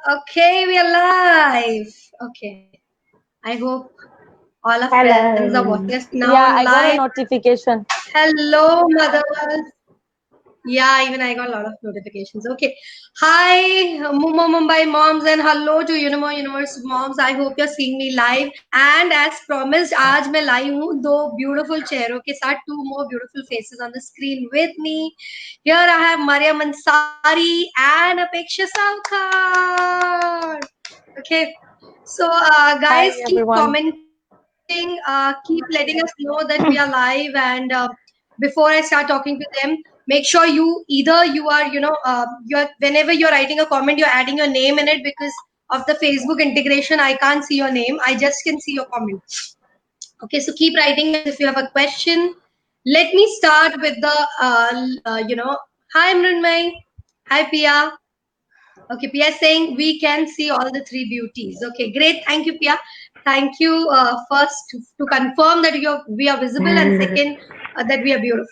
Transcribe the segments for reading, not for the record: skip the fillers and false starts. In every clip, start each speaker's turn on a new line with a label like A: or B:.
A: Okay, we are live. Okay. I hope all our friends are
B: Hello.
A: watching us now
B: Yeah,
A: on
B: I got a
A: live.
B: notification.
A: Hello, mothers. Yeah, even I got a lot of notifications. Okay. Hi, Mumbai moms, and hello to Unimo Universe moms. I hope you're seeing me live. And as promised, आज मैं लाई हूँ दो beautiful चेहरों के साथ, two more beautiful faces on the screen with me. Here I have Mariam Ansari and Apeksha Saukar. Okay. So,
B: Hi,
A: guys, keep
B: everyone.
A: commenting, keep letting us know that we are live. And before I start talking to them, make sure you are, you're whenever you're writing a comment, you're adding your name in it because of the Facebook integration. I can't see your name. I just can see your comment. Okay, so keep writing if you have a question. Let me start with the, hi Mrunmay. Hi Pia. Okay, Pia is saying we can see all the three beauties. Okay, great. Thank you, Pia. Thank you first to confirm that we are visible, and second that we are beautiful.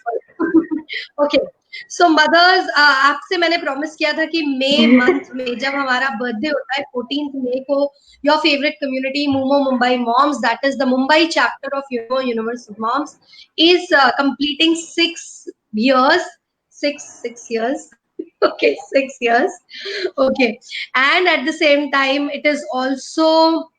A: Okay. So mothers, आपसे मैंने promise किया था कि May month में जब हमारा birthday होता है 14th May को, your favorite community Mumo Mumbai Moms, that is the Mumbai chapter of Universe of Moms, is completing 6 years. Six years. Okay, 6 years. Okay, and at the same time, it is also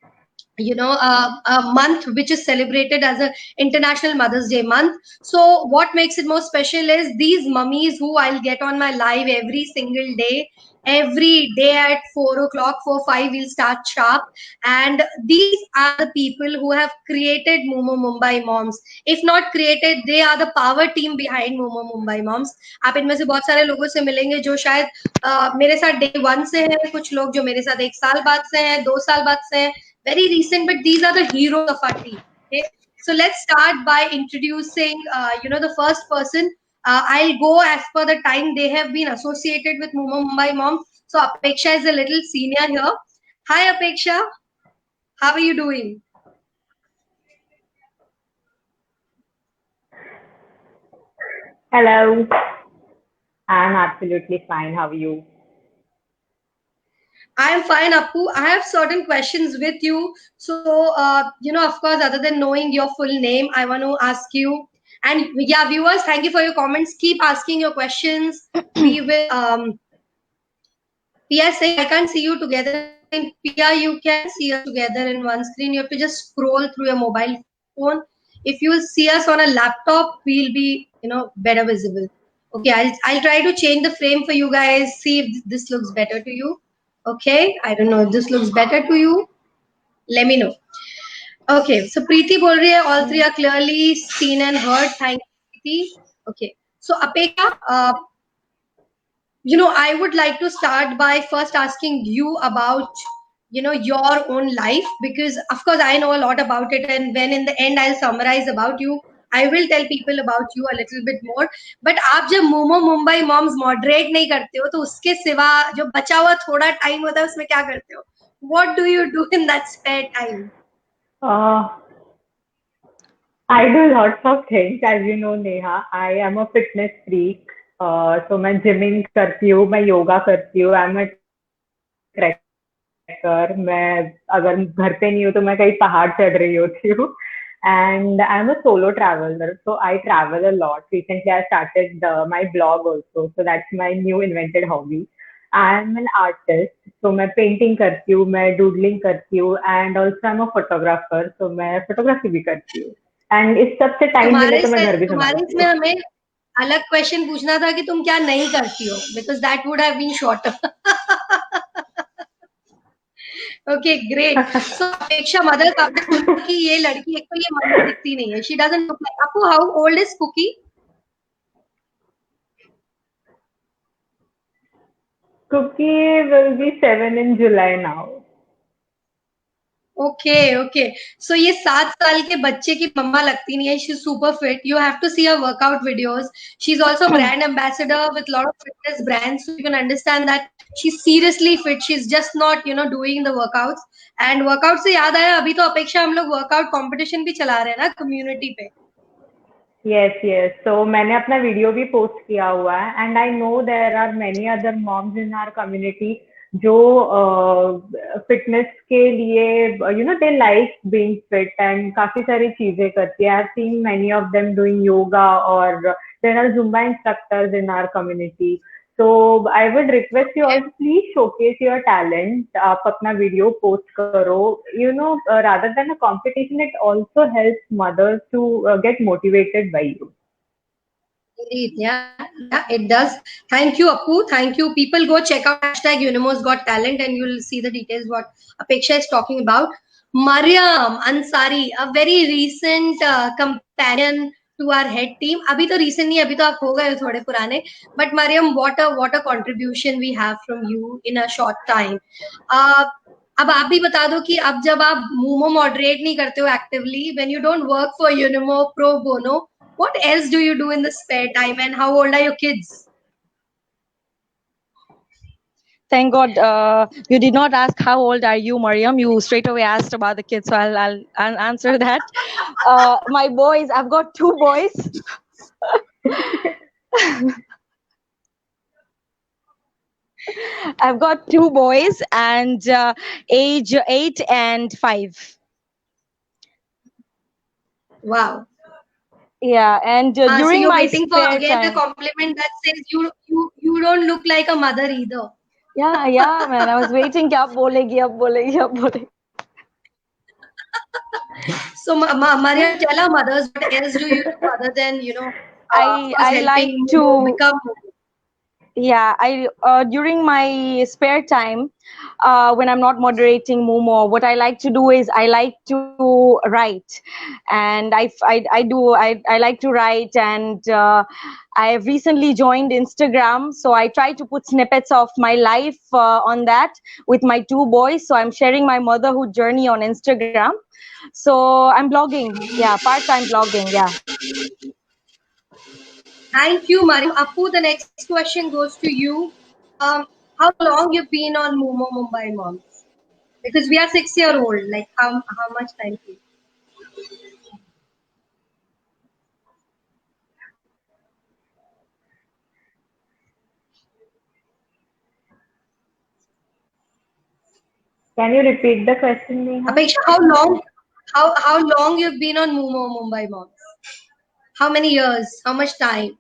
A: a month which is celebrated as a International Mother's Day month. So what makes it more special is these mummies who I'll get on my live every day at 4 o'clock, 4 5 we'll start sharp. And these are the people who have created Momo Mumbai Moms. If not created, they are the power team behind Momo Mumbai Moms. आप इनमें से बहुत सारे लोगों से मिलेंगे जो शायद मेरे साथ डे वन से हैं, कुछ लोग जो मेरे साथ 1 साल बाद से हैं, 2 साल बाद से हैं, very recent, but these are the heroes of our team. Okay, so let's start by introducing, the first person. I'll go as per the time they have been associated with Mumbai Mom. So Apeksha is a little senior here. Hi Apeksha, how are you doing?
B: Hello. I'm absolutely fine. How are you?
A: I am fine, Appu. I have certain questions with you. So, of course, other than knowing your full name, I want to ask you. And yeah, viewers, thank you for your comments. Keep asking your questions. We will Pia saying, I can't see you together. Pia, you can see us together in one screen. You have to just scroll through your mobile phone. If you see us on a laptop, we'll be, better visible. Okay, I'll try to change the frame for you guys. See if this looks better to you. Okay, I don't know if this looks better to you. Let me know. Okay, so Preeti bol rahi hai, all three are clearly seen and heard. Thank you, Preeti. Okay, so Apeka, I would like to start by first asking you about, your own life, because of course I know a lot about it, and when in the end I'll summarize about you, I will tell people about you a little bit more. But आप जब momo Mumbai moms moderate नहीं करते हो तो उसके सिवा जो बचा हुआ थोड़ा टाइम होता है उसमें क्या करते हो? What do you do in that spare time?
B: Uh, I do lots of things, as you know, Neha. I am a fitness freak. So मैं जिमिंग करती हूँ, मैं योगा करती हूँ, आई एम अ ट्रैकर. मैं अगर घर पे नहीं हूँ तो मैं कहीं पहाड़ चढ़ रही होती हूँ. And I'm a solo traveler, so I travel a lot. Recently, I started my blog also, so that's my new invented hobby. I'm an artist, so मैं painting करती हूँ, मैं doodling करती हूँ, and also I'm a photographer, so मैं photography भी करती हूँ. And इस सब से time मिले तो मैं घर भी
A: तुम्हारे
B: संभालती
A: इसमें
B: हूँ.
A: हमें अलग क्वेश्चन पूछना था कि तुम क्या नहीं करती हो, because that would have been shorter. Okay great. So Apeksha mother आपने सुना कि ये लड़की, एक तो ये मम्मी दिखती नहीं है, शी डजंट लुक लाइक. आपको how old is Cookie?
B: Cookie will be 7 in July now.
A: Okay okay. So ये 7 साल के बच्चे की मम्मा लगती नहीं है. She is super fit. You have to see her workout videos. She is also brand ambassador with lot of fitness brands, so you can understand that she is seriously fit. She is just not doing the workouts. And workout से याद आया, अभी तो अपेक्षा हम लोग workout competition भी चला रहे हैं ना कम्युनिटी पे.
B: Yes, yes. So मैंने अपना वीडियो भी पोस्ट किया हुआ है, and I know there are many other moms in our community जो फिटनेस के लिए they like being fit and काफी सारी चीजें करती है. I have seen many of them doing yoga और there are Zumba instructors in our community. So I would request you all to please showcase your talent. आप अपना video post करो. Rather than a competition, it also helps mothers to get motivated by you.
A: Indeed, yeah, it does. Thank you, Appu. Thank you. People go check out hashtag Unimo's Got Talent and you'll see the details what Apeksha is talking about. Mariam Ansari, a very recent companion to our head team. अभी तो recent नहीं, अभी तो आप हो गए हो थोड़े पुराने. But Mariam, what a contribution we have from you in a short time. अब आप भी बता दो कि अब जब आप मूमो मॉडरेट नहीं करते हो actively, when you don't work for Unimo pro bono, what else do you do in the spare time and how old are your kids?
C: Thank God you did not ask how old are you, Mariam. You straight away asked about the kids, so I'll answer that. My boys, I've got 2 boys. I've got 2 boys and age 8 and 5.
A: Wow.
C: Yeah, and during
A: so you're
C: my
A: waiting for
C: spare
A: again
C: time.
A: a compliment that says you don't look like a mother either.
C: Yeah, man. I was waiting. Kya bolegi, ab bolegi, ab bolegi.
A: So Mariam, tell our mothers what else do you do other than
C: I
A: helping
C: like
A: Momo
C: to
A: become.
C: Yeah, I during my spare time, when I'm not moderating Momo, what I like to do is I like to write, and I like to write, and I have recently joined Instagram, so I try to put snippets of my life on that with my 2 boys. So I'm sharing my motherhood journey on Instagram. So I'm blogging, part-time blogging,
A: Thank you, Mariam. Appu, the next question goes to you. How long you've been on Momo Mumbai Moms? Because we are 6-year-old. Like how much time?
B: Can you repeat the question, Neha?
A: Apeksha, how long you've been on Momo Mumbai Moms? How many years? How much time?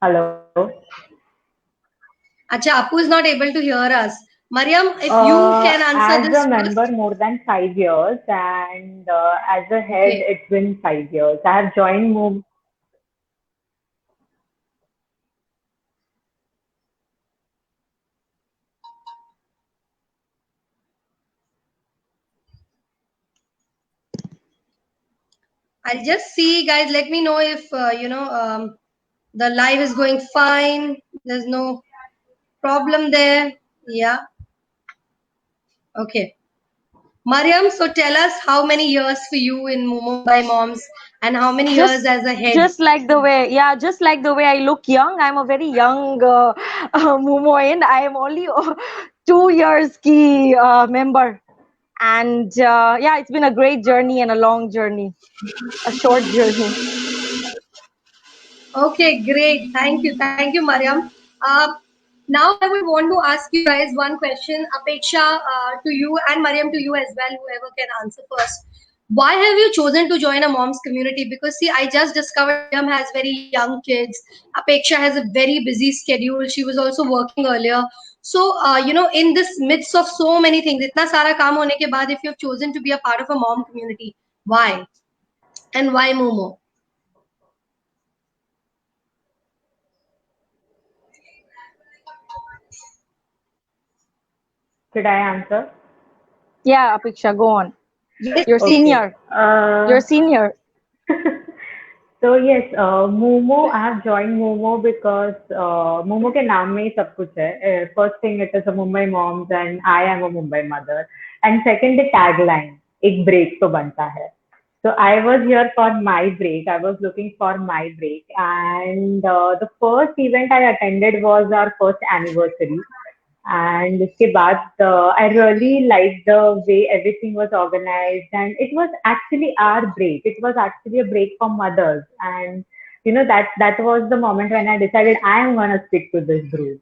B: Hello.
A: Acha, Appu is not able to hear us. Mariam, if you can answer
B: As
A: this
B: a member,
A: first.
B: more than 5 years, and as a head,
A: Okay.
B: it's been 5 years. I have joined Momo.
A: I'll just see, guys. Let me know if the live is going fine. There's no problem there. Yeah. Okay. Mariam, so tell us how many years for you in Mumbai Moms and how many years as a head?
C: Just like the way I look young, I'm a very young Mumoin. I am only 2 years ki member, and it's been a great journey and a long journey, a short journey.
A: Okay, great. Thank you, Mariam. Now I would want to ask you guys one question, Apeksha, to you and Mariam to you as well, whoever can answer first. Why have you chosen to join a mom's community? Because see, I just discovered Mariam has very young kids. Apeksha has a very busy schedule. She was also working earlier. So, in this midst of so many things, itna sara kaam hone ke baad, if you've chosen to be a part of a mom community, why? And why Momo?
B: Should I answer?
C: Yeah, Apeksha, go on.
A: Yes,
C: You're
A: please.
C: senior. You're senior.
B: So yes, Momo. I have joined Momo because Momo के नाम में ही सब कुछ है. First thing, it is a Mumbai Moms, and I am a Mumbai mother. And second, the tagline, एक break तो बनता है. So I was here for my break. I was looking for my break, and the first event I attended was our first anniversary. And उसके बाद I really liked the way everything was organized, and it was actually our break. It was actually a break for mothers, and that was the moment when I decided I am gonna stick to this group.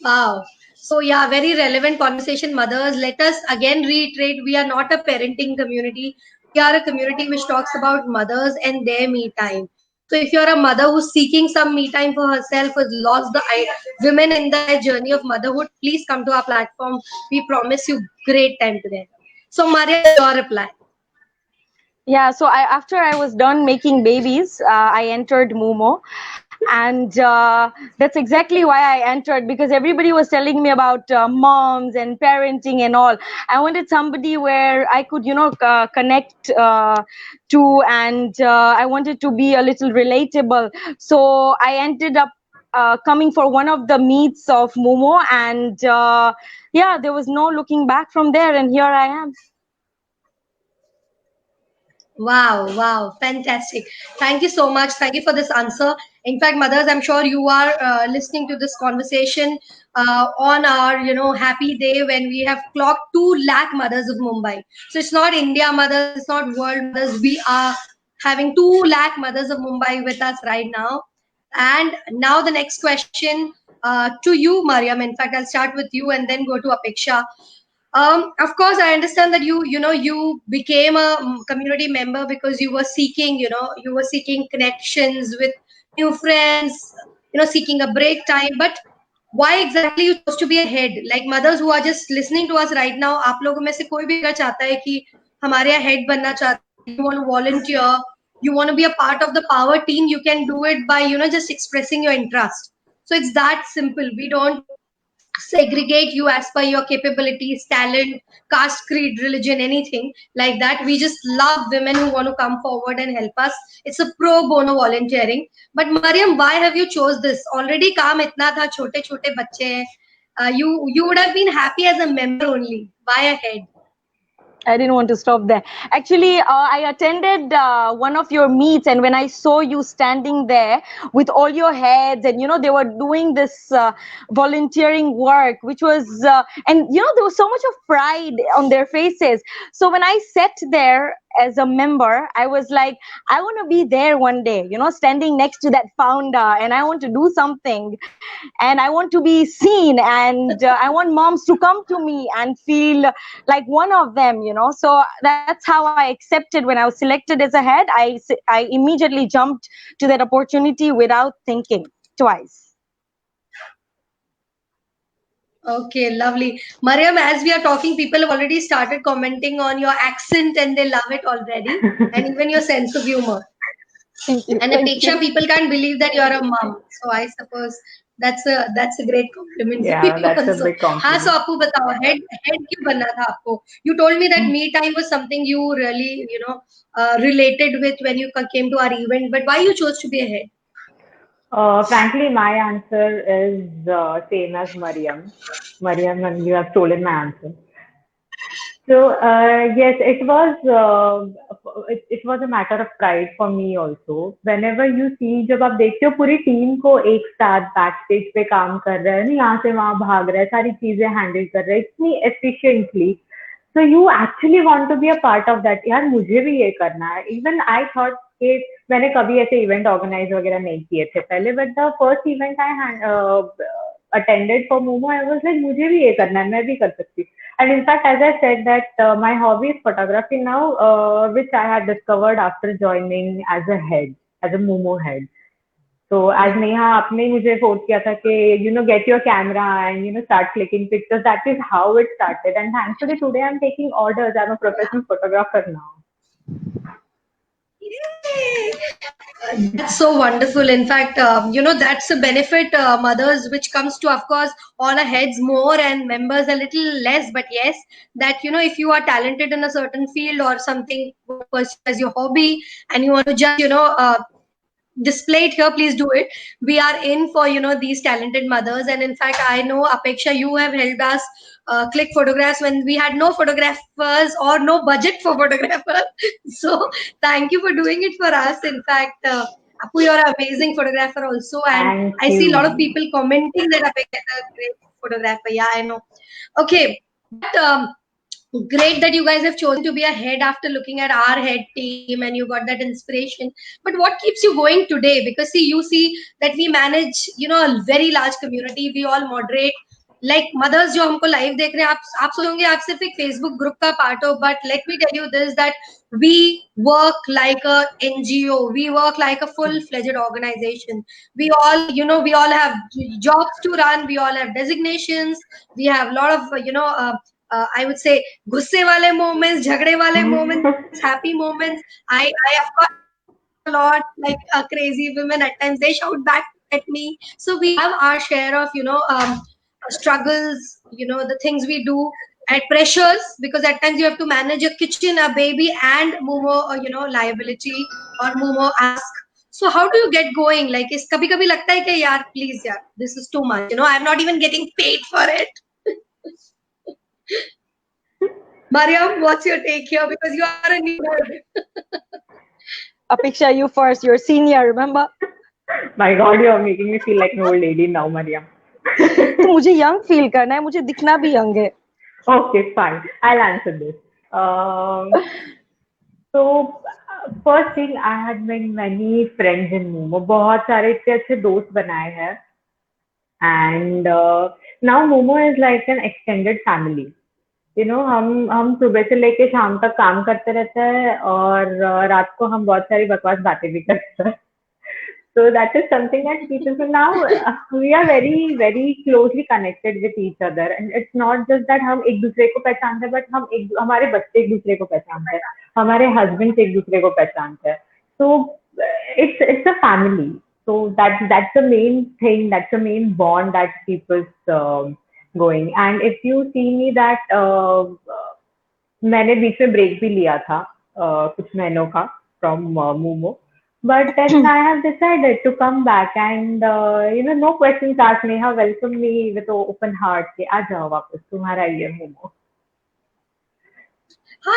A: Wow. So yeah, very relevant conversation, mothers. Let us again reiterate, we are not a parenting community. We are a community which talks about mothers and their me time. So if you're a mother who's seeking some me time for herself, who's lost the women in the journey of motherhood, please come to our platform. We promise you great time together. So Maria, your reply.
C: Yeah, so after I was done making babies, I entered Mumo, and that's exactly why I entered, because everybody was telling me about moms and parenting and all. I wanted somebody where I could, connect to, and I wanted to be a little relatable. So I ended up coming for one of the meets of Mumo, and yeah, there was no looking back from there, and here I am.
A: Wow, wow, fantastic. Thank you so much. Thank you for this answer. In fact, mothers, I'm sure you are listening to this conversation on our, happy day when we have clocked 2 lakh mothers of Mumbai. So it's not India mothers, it's not world mothers. We are having 2 lakh mothers of Mumbai with us right now. And now the next question to you, Mariam. In fact, I'll start with you and then go to Apeksha. Of course, I understand that you became a community member because you were seeking, you were seeking connections with new friends, seeking a break time. But why exactly you chose to be a head? Like mothers who are just listening to us right now, आप लोगों में से कोई भी अगर चाहता है कि हमारे यहाँ head बनना चाहता है, you want to volunteer, you want to be a part of the power team, you can do it by just expressing your interest. So it's that simple. We don't segregate you as per your capabilities, talent, caste, creed, religion, anything like that. We just love women who want to come forward and help us. It's a pro bono volunteering. But Mariam, why have you chose this? Already काम इतना था, छोटे छोटे बच्चे हैं. You would have been happy as a member only. Why ahead?
C: I didn't want to stop there. Actually, I attended one of your meets, and when I saw you standing there with all your heads, and they were doing this volunteering work, which was, and there was so much of pride on their faces. So when I sat there as a member, I was like, I want to be there one day, standing next to that founder, and I want to do something, and I want to be seen, and I want moms to come to me and feel like one of them. So that's how I accepted. When I was selected as a head, I immediately jumped to that opportunity without thinking twice.
A: Okay, lovely. Mariam, as we are talking, people have already started commenting on your accent and they love it already, and even your sense of humor.
C: Thank you.
A: And Apeksha, people can't believe that you're a mom. So I suppose that's a great compliment for
B: Yeah,
A: you
B: that's a
A: also.
B: big
A: हाँ, so
B: compliment.
A: आपको बताओ, head क्यों बनना था आपको? You told me that me time was something you really related with when you came to our event. But why you chose to be a head?
B: Frankly, my answer is same as Mariam. Mariam, and you have stolen my answer. So yes, it was a matter of pride for me also. Whenever you see, जब आप देखते हो पूरी team को एक साथ back stage पे काम कर रहा है ना, यहाँ से वहाँ भाग रहा है, सारी चीजें हैंडल कर रहा है इतनी efficiently. So you actually want to be a part of that. यार मुझे भी ये करना है. Even I thought कि मैंने कभी ऐसे इवेंट ऑर्गेनाइज वगैरह नहीं किए थे पहले, but the first event I attended for Momo, I was like, मुझे भी ये करना है, मैं भी कर सकती हूँ. And in fact, as I said that my hobby is photography now, which I had discovered after joining as a head, as a Momo head. So as Neha आपने मुझे फोर्स किया था कि get your camera and start clicking pictures. That is how it started. And thankfully today I'm taking orders. I'm a professional photographer now.
A: Yay! That's so wonderful. In fact, that's a benefit, mothers, which comes to, of course, all our heads more and members a little less. But yes, that, if you are talented in a certain field or something as your hobby and you want to just, display it here, please do it. We are in for these talented mothers, and in fact I know, Apeksha, you have helped us click photographs when we had no photographers or no budget for photographers. So thank you for doing it for us. In fact, Apu, you're an amazing photographer also, and
B: Thank
A: I see a lot of
B: you.
A: people commenting that Apeksha is a great photographer. Yeah, I know. Okay, but Great that you guys have chosen to be a head after looking at our head team and you got that inspiration. But what keeps you going today? Because see, you see that we manage, a very large community. We all moderate. Like mothers जो हमको live देख रहे हैं, आप सोचोगे आप सिर्फ एक Facebook group का part हो. But let me tell you this, that we work like a NGO. We work like a full-fledged organization. We all, we all have jobs to run. We all have designations. We have a lot of, I would say गुस्से वाले moments, झगड़े वाले moments, happy moments. I of course a lot like crazy women at times. They shout back at me. So we have our share of struggles, the things we do and pressures, because at times you have to manage a kitchen, a baby, and Momo, liability or Momo ask. So how do you get going? Like, is kabhi kabhi lagta hai कि यार please यार this is too much. I'm not even getting paid for it. Mariam, what's your take here? Because you are a new nerd.
C: Apeksha, you first. You're senior, remember?
B: My God, you're making me feel like an old lady now, Mariam.
C: तो मुझे young feel करना है, मुझे दिखना भी young है.
B: Okay, fine. I'll answer this. So, first thing, I had made many friends in Momo. बहुत सारे इतने अच्छे दोस्त बनाए हैं. And now Momo is like an extended family. हम सुबह से लेके शाम तक काम करते रहते हैं और रात को हम बहुत सारी बकवास बातें भी करते हैं. So that is something that people, so now we are very very closely connected with each other, and it's not just that हम एक दूसरे को पहचानते हैं, but हमारे बच्चे एक दूसरे को पहचानते हैं, हमारे husbands एक दूसरे को पहचानते हैं. So it's a family. So that's the main thing, that's the main bond that keeps us going. And if you see me that मैंने बीच में ब्रेक भी लिया था कुछ महीनों का from Momo. But then I have decided to come back, and no questions asked. Neha welcomed me with open heart. कि आ जाओ वापस, तुम्हारा ये Momo.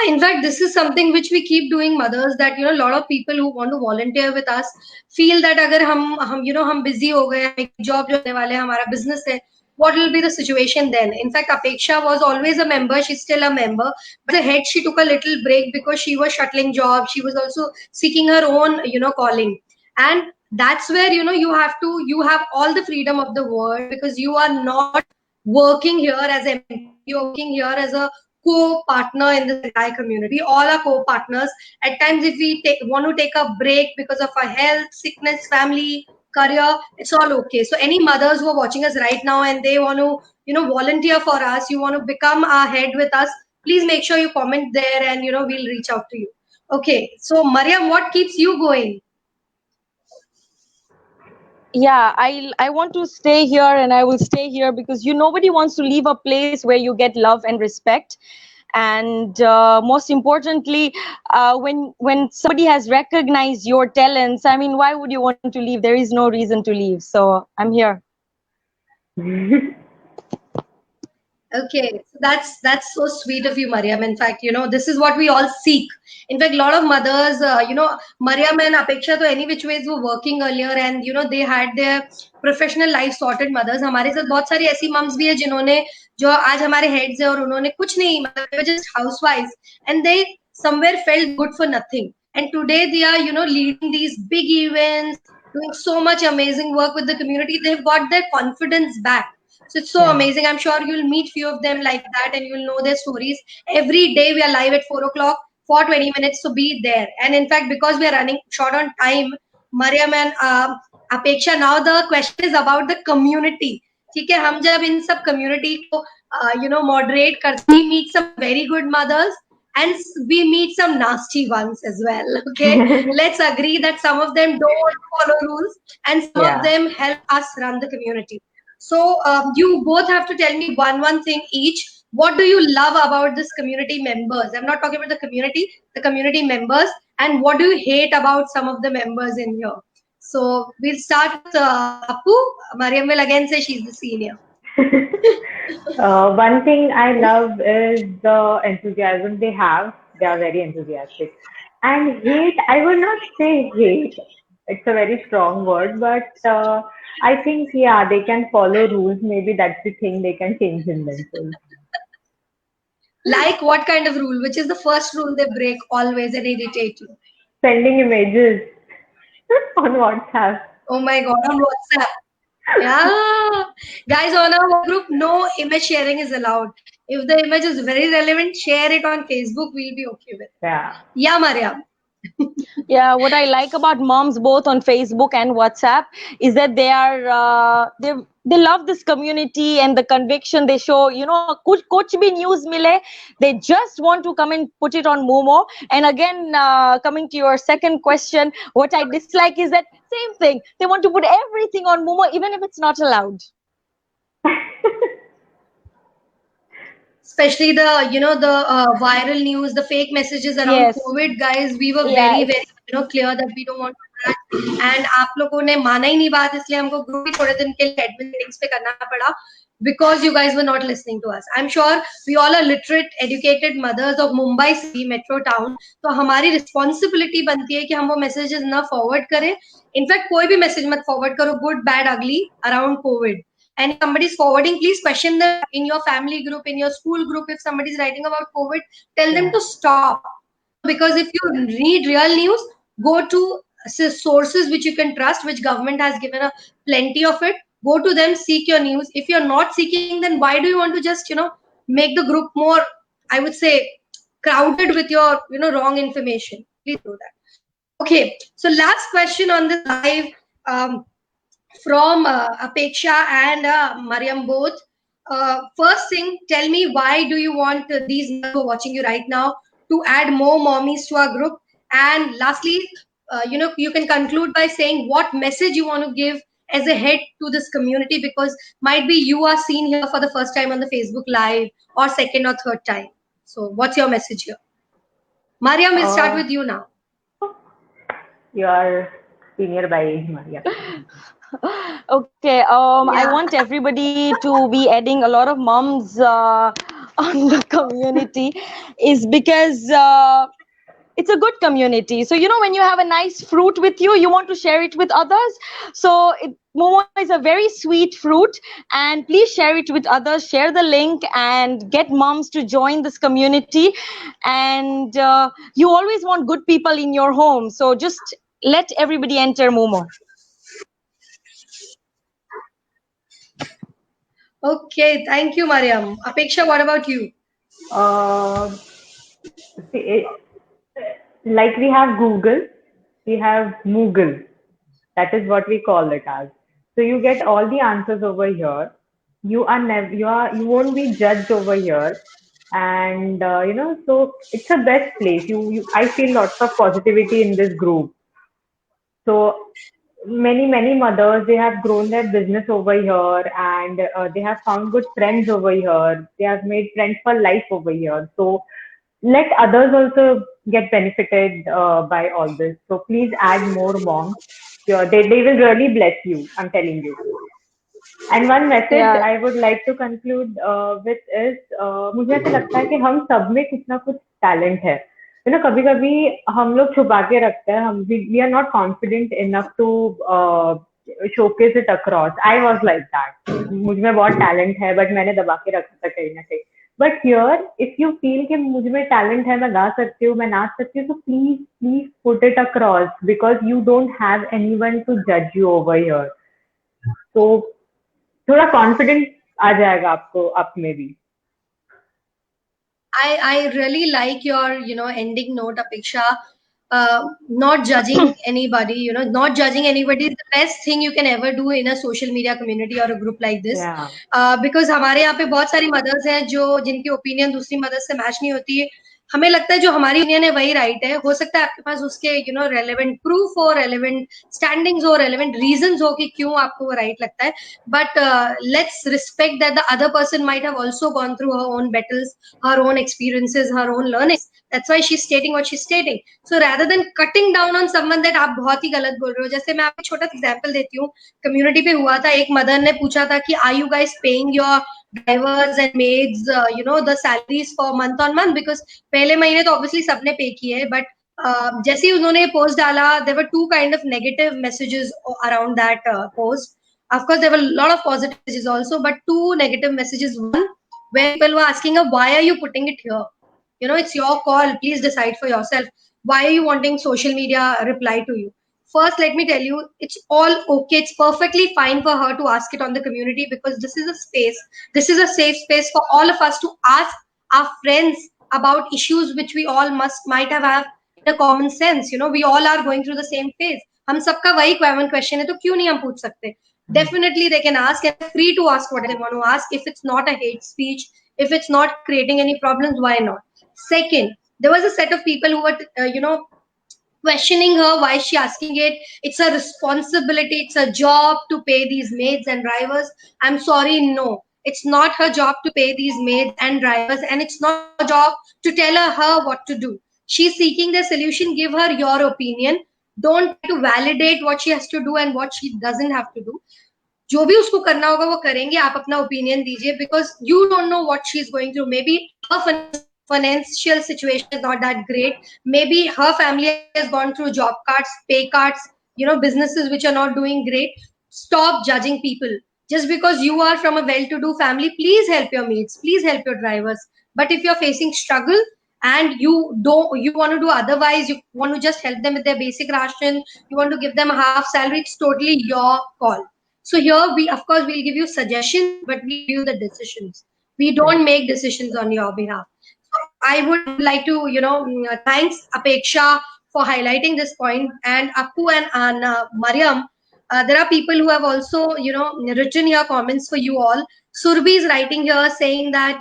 A: In fact, this is something which we keep doing, mothers, that a lot of people who want to volunteer with us feel that अगर हम busy हो गए, job करने वाले, हमारा business है, what will be the situation then? In fact, Apeksha was always a member. She's still a member. But the head, she took a little break because she was shuttling jobs. She was also seeking her own, calling. And that's where, you have all the freedom of the world, because you are not working here as a, you're working here as a co-partner in the entire community. All are co-partners. At times, if we want to take a break because of our health, sickness, family, career, it's all okay. So any mothers who are watching us right now and they want to, volunteer for us, you want to become our head with us, please make sure you comment there and, we'll reach out to you. Okay. So Mariam, what keeps you going?
C: Yeah, I want to stay here, and I will stay here because nobody wants to leave a place where you get love and respect. And most importantly, when somebody has recognized your talents, I mean, why would you want to leave? There is no reason to leave. So I'm here.
A: Okay, so that's so sweet of you, Mariam. In fact, this is what we all seek. In fact, a lot of mothers, Mariam and Apeksha, तो any which ways were working earlier, and they had their professional life sorted. Mothers, हमारे साथ बहुत सारी ऐसी moms भी है जिन्होंने जो आज हमारे heads है और उन्होंने कुछ नहीं, they were just housewives, and they somewhere felt good for nothing. And today they are, leading these big events, doing so much amazing work with the community. They've got their confidence back. So it's so amazing. I'm sure you'll meet few of them like that and you'll know their stories. Every day we are live at 4 o'clock for 20 minutes, so be there. And in fact, because we are running short on time, Mariam and Apeksha, now the question is about the community. ठीक है, हम जब इन सब community को moderate करते, we meet some very good mothers and we meet some nasty ones as well. Okay, let's agree that some of them don't follow rules and some of them help us run the community. So you both have to tell me one thing each. What do you love about this community members? I'm not talking about the community members. And what do you hate about some of the members in here? So we'll start with Apu. Mariam will again say she's the senior.
B: One thing I love is the enthusiasm they have. They are very enthusiastic. And hate, I would not say hate. It's a very strong word, but I think, they can follow rules. Maybe that's the thing they can change in themselves.
A: Like what kind of rule? Which is the first rule they break always and irritate you?
B: Sending images on WhatsApp.
A: Oh my God, on WhatsApp. Yeah. Guys, on our group, no image sharing is allowed. If the image is very relevant, share it on Facebook. We'll be okay with it.
B: Yeah.
A: Yeah, Mariam.
C: Yeah, what I like about moms both on Facebook and WhatsApp is that they love this community and the conviction they show. You know, kuch bhi news mile, they just want to come and put it on Momo. And again, coming to your second question, what I dislike is that same thing. They want to put everything on Momo, even if it's not allowed.
A: Especially the viral news, the fake messages around
C: Yes.
A: COVID, guys. We were
C: Yeah,
A: very clear that we don't want to do that. And आप लोगों ने माना ही नहीं बात, इसलिए हमको group ही थोड़े दिन के लिए admin meetings पे करना पड़ा because you guys were not listening to us. I'm sure we all are literate, educated mothers of Mumbai city, metro town. तो हमारी responsibility बनती है कि हम वो messages ना forward करें. In fact, कोई भी message मत forward करो, good, bad, ugly, around COVID. And if somebody is forwarding, please question them in your family group, in your school group. If somebody is writing about COVID, tell them to stop. Because if you need real news, go to sources which you can trust, which government has given a plenty of it. Go to them, seek your news. If you're not seeking, then why do you want to just, make the group more, I would say, crowded with your, wrong information? Please do that. Okay. So last question on this live. From Apeksha and Mariam both. First thing, tell me why do you want these who are watching you right now to add more mommies to our group? And lastly, you can conclude by saying what message you want to give as a head to this community, because might be you are seen here for the first time on the Facebook Live or second or third time. So what's your message here? Mariam, we'll start with you now.
B: You are senior by age, Maria.
C: Okay, I want everybody to be adding a lot of moms on the community, is because it's a good community. So, when you have a nice fruit with you, you want to share it with others. So Momo is a very sweet fruit, and please share it with others. Share the link and get moms to join this community. And you always want good people in your home. So just let everybody enter Momo.
A: Okay, thank you, Mariam. Apeksha, what about you?
B: Like we have Google, we have Moogle. That is what we call it as. So you get all the answers over here. You won't be judged over here, and so it's the best place. I feel lots of positivity in this group. So many mothers, they have grown their business over here, and they have found good friends over here. They have made friends for life over here. So let others also get benefited by all this. So please add more moms. They will really bless you, I'm telling you. And one message I would like to conclude with is, मुझे ऐसा लगता है कि हम सब में कुछ ना कुछ टैलेंट है. कभी कभी हम लोग छुपा के रखते हैं. We are not confident enough to showcase it across. I was like that. मुझ में बहुत टैलेंट है, बट मैंने दबा के रखा था कहीं ना कहीं. But here, if you feel कि मुझ में टैलेंट है, मैं गा सकती हूँ, मैं नाच सकती हूँ, so please put it across, because you don't have anyone to judge you over here. So थोड़ा कॉन्फिडेंस आ जाएगा आपको आप में भी.
A: I really like your ending note, Apeksha. Not judging anybody, not judging anybody is the best thing you can ever do in a social media community or a group like this. Because हमारे यहाँ पे बहुत सारी mothers हैं जिनकी opinion दूसरी mothers से match नहीं होती है. हमें लगता है जो हमारी opinion है वही right है. हो सकता है आपके पास उसके relevant proof हो, relevant standings हो, relevant reasons हो कि क्यों आपको वो right लगता है. But let's respect that the other person might have also gone through her own battles, her own experiences, her own learnings. That's why she's stating what she's stating. So rather than cutting down on someone that आप बहुत ही गलत बोल रहे हो, जैसे मैं आपको छोटा example देती हूँ. Community पे हुआ था, एक mother ने पूछा था कि are you guys paying your drivers and maids, the salaries for month on month, because पहले महीने तो obviously सबने pay किए है, but जैसे ही उन्होंने post डाला, there were two kind of negative messages around that post. Of course, there were a lot of positive messages also, but two negative messages. One, where people were asking her, why are you putting it here? It's your call. Please decide for yourself. Why are you wanting social media reply to you? First, let me tell you, it's all okay. It's perfectly fine for her to ask it on the community, because this is a space. This is a safe space for all of us to ask our friends about issues which we all might have in a common sense. We all are going through the same phase. हम सबका वही common question है, तो क्यों नहीं हम पूछ सकते? Definitely they can ask, and free to ask what they want to ask. If it's not a hate speech, if it's not creating any problems, why not? Second, there was a set of people who were, questioning her, why is she asking it? It's a responsibility, it's a job to pay these maids and drivers. I'm sorry, no. It's not her job to pay these maids and drivers, and it's not her job to tell her what to do. She's seeking the solution. Give her your opinion. Don't try to validate what she has to do and what she doesn't have to do. जो भी उसको करना होगा वो करेंगे. आप अपना opinion दीजिए, because you don't know what she's going through. Maybe her financial situation is not that great. Maybe her family has gone through job cuts, pay cuts, businesses which are not doing great. Stop judging people. Just because you are from a well-to-do family, please help your mates, please help your drivers. But if you're facing struggle and you want to do otherwise, you want to just help them with their basic ration, you want to give them half salary, it's totally your call. So here we, of course, we'll give you suggestions, but we give you the decisions. We don't make decisions on your behalf. I would like to, thanks Apeksha for highlighting this point, and Appu and Mariam. There are people who have also, written here comments for you all. Surbi is writing here saying that,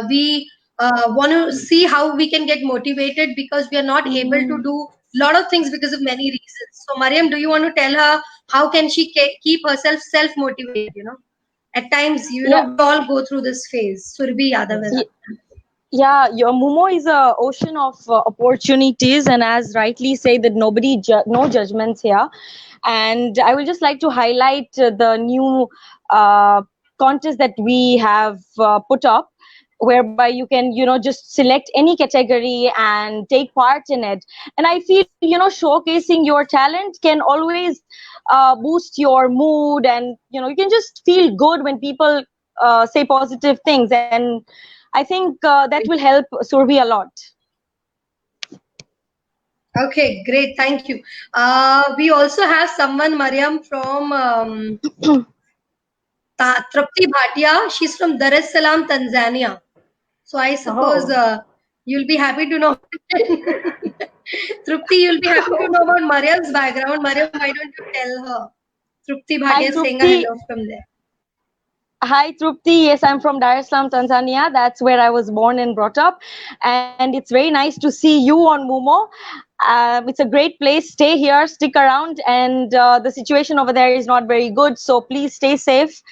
A: we want to see how we can get motivated, because we are not able to do a lot of things because of many reasons. So, Mariam, do you want to tell her how can she keep herself self-motivated? At times, we all go through this phase. Surbi Yadav is
C: Yeah, your Momo is a ocean of opportunities, and as rightly said, that no judgments here. And I would just like to highlight the new contest that we have put up, whereby you can just select any category and take part in it. And I feel showcasing your talent can always boost your mood, and you can just feel good when people say positive things, and I think that will help Surbi a lot.
A: Okay, great. Thank you. We also have someone, Mariam, from Trupti Bhatia. She's from Dar es Salaam, Tanzania. So I suppose you'll be happy to know. Trupti, you'll be happy to know about Mariam's background. Mariam, why don't you tell her? Trupti Bhatia is saying a hello from there.
C: Hi, Trupti. Yes, I'm from Dar es Salaam, Tanzania. That's where I was born and brought up. And it's very nice to see you on Momo. It's a great place. Stay here, stick around. And the situation over there is not very good. So please stay safe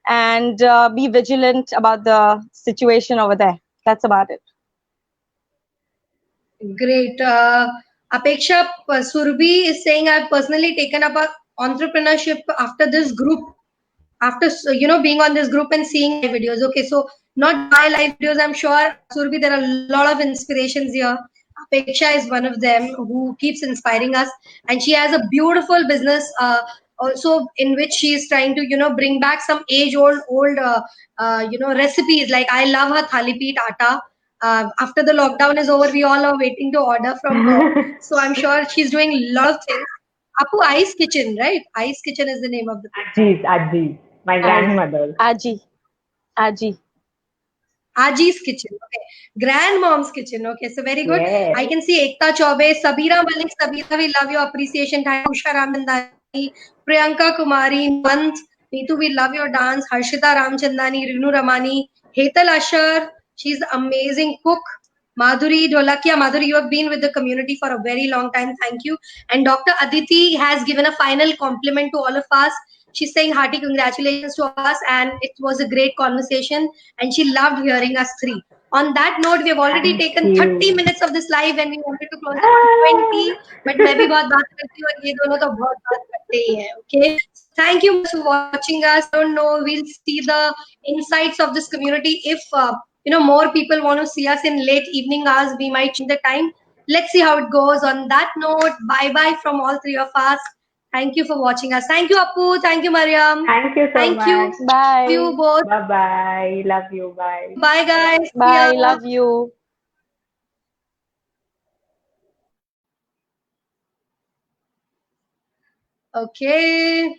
C: and be vigilant about the situation over there. That's about it.
A: Great. Apeksha, Surbi is saying, I've personally taken up entrepreneurship after this group. After being on this group and seeing my videos. Okay, so not my live videos, I'm sure, Surbi, there are a lot of inspirations here. Apeksha is one of them who keeps inspiring us, and she has a beautiful business also, in which she is trying to bring back some age-old recipes. Like, I love her thali peet atta. After the lockdown is over, we all are waiting to order from her. So I'm sure she's doing a lot of things. Appu, Ice Kitchen, right? Ice Kitchen is the name of the place.
B: Aji. My grandmother.
C: Aji.
A: Aji's Kitchen. Okay. Grandmom's Kitchen. Okay. So very good. Yes. I can see Ekta Chaube, Sabira Malik. Sabira, we love your appreciation. Usha Ramchandani, Priyanka Kumari, Mant. Neetu, we love your dance. Harshita Ramchandani, Rinu Ramani, Hetal Ashar. She's amazing cook. Madhuri Dholakia. Madhuri, you have been with the community for a very long time. Thank you. And Dr. Aditi has given a final compliment to all of us. She's saying hearty congratulations to us, and it was a great conversation, and she loved hearing us three. On that note, we have already taken 30 minutes of this live, and we wanted to close at 20, but maybe bahut baat karti hu, aur ye dono to bahut baat karte hi hai. Okay. Thank you for watching us. I don't know, we'll see the insights of this community. If more people want to see us in late evening hours, we might change the time. Let's see how it goes. On that note, bye bye from all three of us. Thank you for watching us. Thank you, Appu. Thank you, Mariam.
B: Thank you so
A: Thank you.
B: much.
C: Bye.
A: You both.
B: Bye bye. Love you. Bye.
A: Bye, guys. See
C: Bye.
A: ya.
C: Love you.
A: Okay.